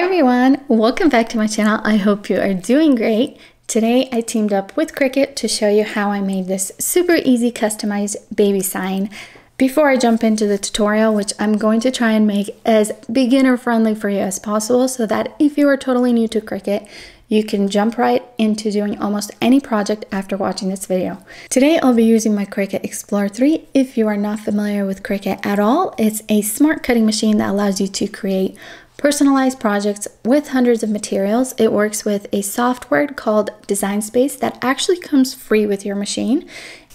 Hi everyone, welcome back to my channel. I hope you are doing great. Today I teamed up with Cricut to show you how I made this super easy customized baby sign. Before I jump into the tutorial, which I'm going to try and make as beginner friendly for you as possible so that if you are totally new to Cricut, you can jump right into doing almost any project after watching this video. Today I'll be using my Cricut Explorer 3. If you are not familiar with Cricut at all, it's a smart cutting machine that allows you to create personalized projects with hundreds of materials. It works with a software called Design Space that actually comes free with your machine.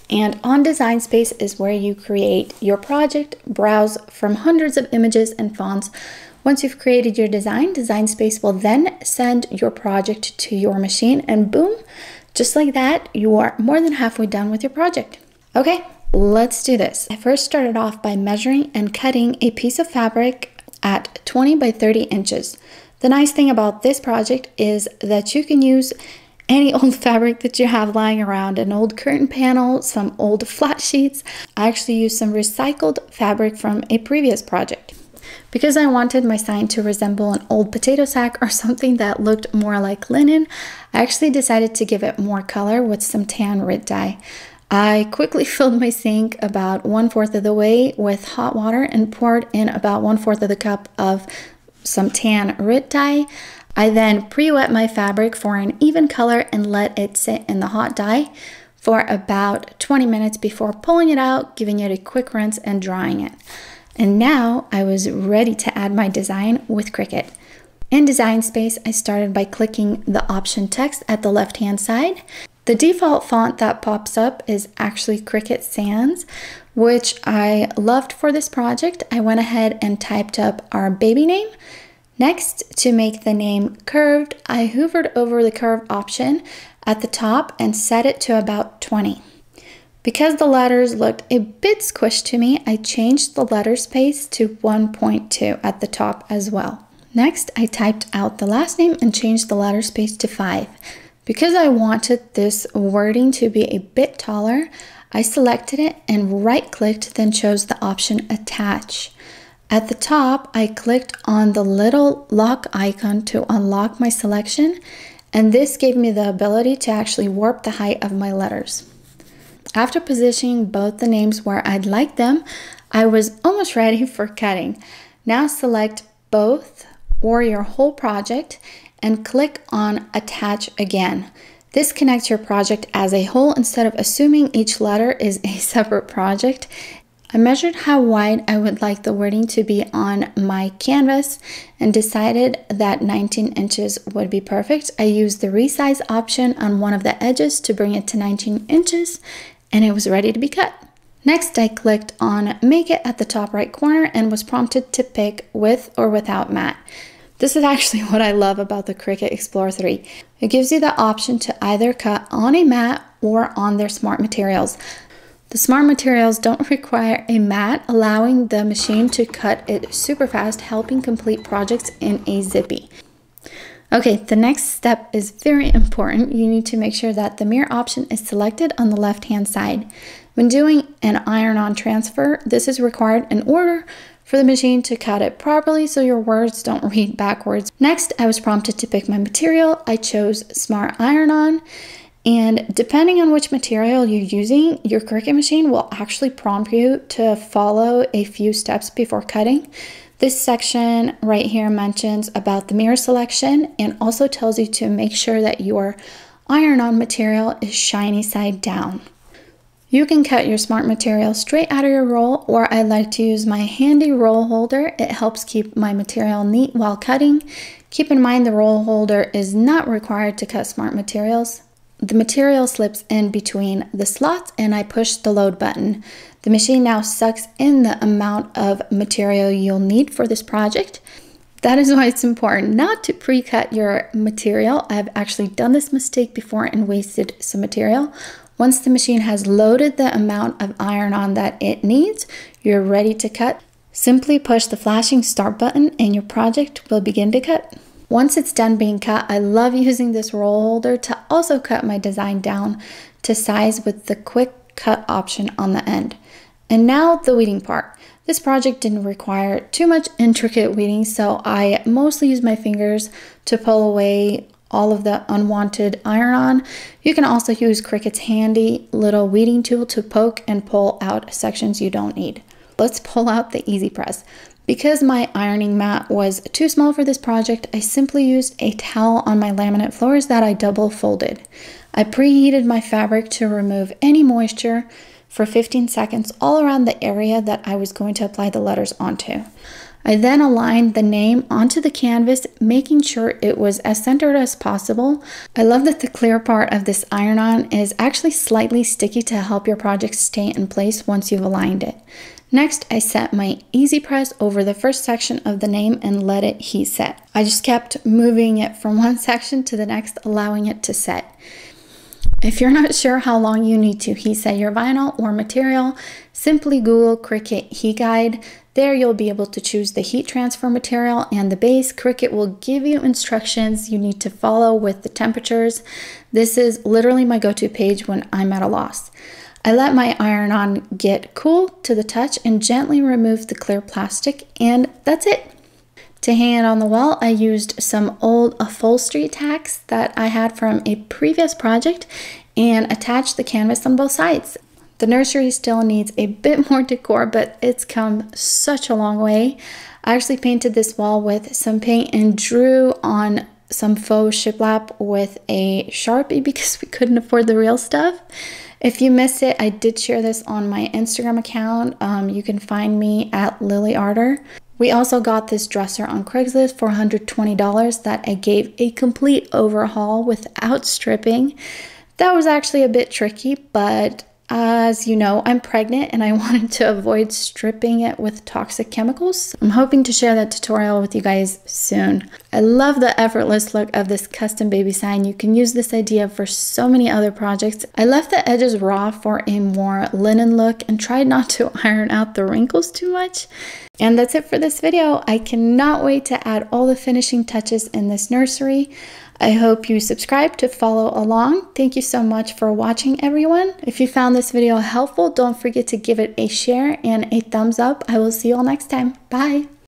And on Design Space is where you create your project, browse from hundreds of images and fonts. Once you've created your design, Design Space will then send your project to your machine and boom, just like that, you are more than halfway done with your project. Okay, let's do this. I first started off by measuring and cutting a piece of fabric at 20 by 30 inches. The nice thing about this project is that you can use any old fabric that you have lying around, an old curtain panel, some old flat sheets. I actually used some recycled fabric from a previous project. Because I wanted my sign to resemble an old potato sack or something that looked more like linen, I actually decided to give it more color with some tan RIT dye. I quickly filled my sink about 1/4 of the way with hot water and poured in about 1/4 of the cup of some tan RIT dye. I then pre-wet my fabric for an even color and let it sit in the hot dye for about 20 minutes before pulling it out, giving it a quick rinse and drying it. And now I was ready to add my design with Cricut. In Design Space, I started by clicking the option text at the left-hand side. The default font that pops up is actually Cricut Sans, which I loved for this project. I went ahead and typed up our baby name. Next, to make the name curved, I hovered over the curve option at the top and set it to about 20. Because the letters looked a bit squished to me, I changed the letter space to 1.2 at the top as well. Next, I typed out the last name and changed the letter space to 5. Because I wanted this wording to be a bit taller, I selected it and right-clicked, then chose the option Attach. At the top, I clicked on the little lock icon to unlock my selection, and this gave me the ability to actually warp the height of my letters. After positioning both the names where I'd like them, I was almost ready for cutting. Now select both or your whole project and click on Attach again. This connects your project as a whole instead of assuming each letter is a separate project. I measured how wide I would like the wording to be on my canvas and decided that 19 inches would be perfect. I used the resize option on one of the edges to bring it to 19 inches and it was ready to be cut. Next, I clicked on Make It at the top right corner and was prompted to pick with or without mat. This is actually what I love about the Cricut Explorer 3. It gives you the option to either cut on a mat or on their smart materials. The smart materials don't require a mat, allowing the machine to cut it super fast, helping complete projects in a zippy. Okay, the next step is very important. You need to make sure that the mirror option is selected on the left-hand side. When doing an iron-on transfer, this is required in order for the machine to cut it properly so your words don't read backwards. Next, I was prompted to pick my material. I chose Smart Iron-On, and depending on which material you're using, your Cricut machine will actually prompt you to follow a few steps before cutting. This section right here mentions about the mirror selection and also tells you to make sure that your iron-on material is shiny side down. You can cut your smart material straight out of your roll, or I like to use my handy roll holder. It helps keep my material neat while cutting. Keep in mind the roll holder is not required to cut smart materials. The material slips in between the slots and I push the load button. The machine now sucks in the amount of material you'll need for this project. That is why it's important not to pre-cut your material. I've actually done this mistake before and wasted some material. Once the machine has loaded the amount of iron-on that it needs, you're ready to cut. Simply push the flashing start button and your project will begin to cut. Once it's done being cut, I love using this roll holder to also cut my design down to size with the quick cut option on the end. And now the weeding part. This project didn't require too much intricate weeding, so I mostly used my fingers to pull away all of the unwanted iron-on. You can also use Cricut's handy little weeding tool to poke and pull out sections you don't need. Let's pull out the Easy Press. Because my ironing mat was too small for this project, I simply used a towel on my laminate floors that I double folded. I preheated my fabric to remove any moisture for 15 seconds all around the area that I was going to apply the letters onto. I then aligned the name onto the canvas, making sure it was as centered as possible. I love that the clear part of this iron-on is actually slightly sticky to help your project stay in place once you've aligned it. Next, I set my Easy Press over the first section of the name and let it heat set. I just kept moving it from one section to the next, allowing it to set. If you're not sure how long you need to heat set your vinyl or material, simply Google Cricut Heat Guide. There you'll be able to choose the heat transfer material and the base. Cricut will give you instructions you need to follow with the temperatures. This is literally my go-to page when I'm at a loss. I let my iron-on get cool to the touch and gently remove the clear plastic, and that's it. To hang it on the wall, I used some old upholstery tacks that I had from a previous project and attached the canvas on both sides. The nursery still needs a bit more decor, but it's come such a long way. I actually painted this wall with some paint and drew on some faux shiplap with a Sharpie because we couldn't afford the real stuff. If you missed it, I did share this on my Instagram account. You can find me at Lily Arter. We also got this dresser on Craigslist for $120 that I gave a complete overhaul without stripping. That was actually a bit tricky, but as you know, I'm pregnant and I wanted to avoid stripping it with toxic chemicals. I'm hoping to share that tutorial with you guys soon. I love the effortless look of this custom baby sign. You can use this idea for so many other projects. I left the edges raw for a more linen look and tried not to iron out the wrinkles too much. And that's it for this video. I cannot wait to add all the finishing touches in this nursery. I hope you subscribe to follow along. Thank you so much for watching, everyone. If you found this video helpful, don't forget to give it a share and a thumbs up. I will see you all next time. Bye.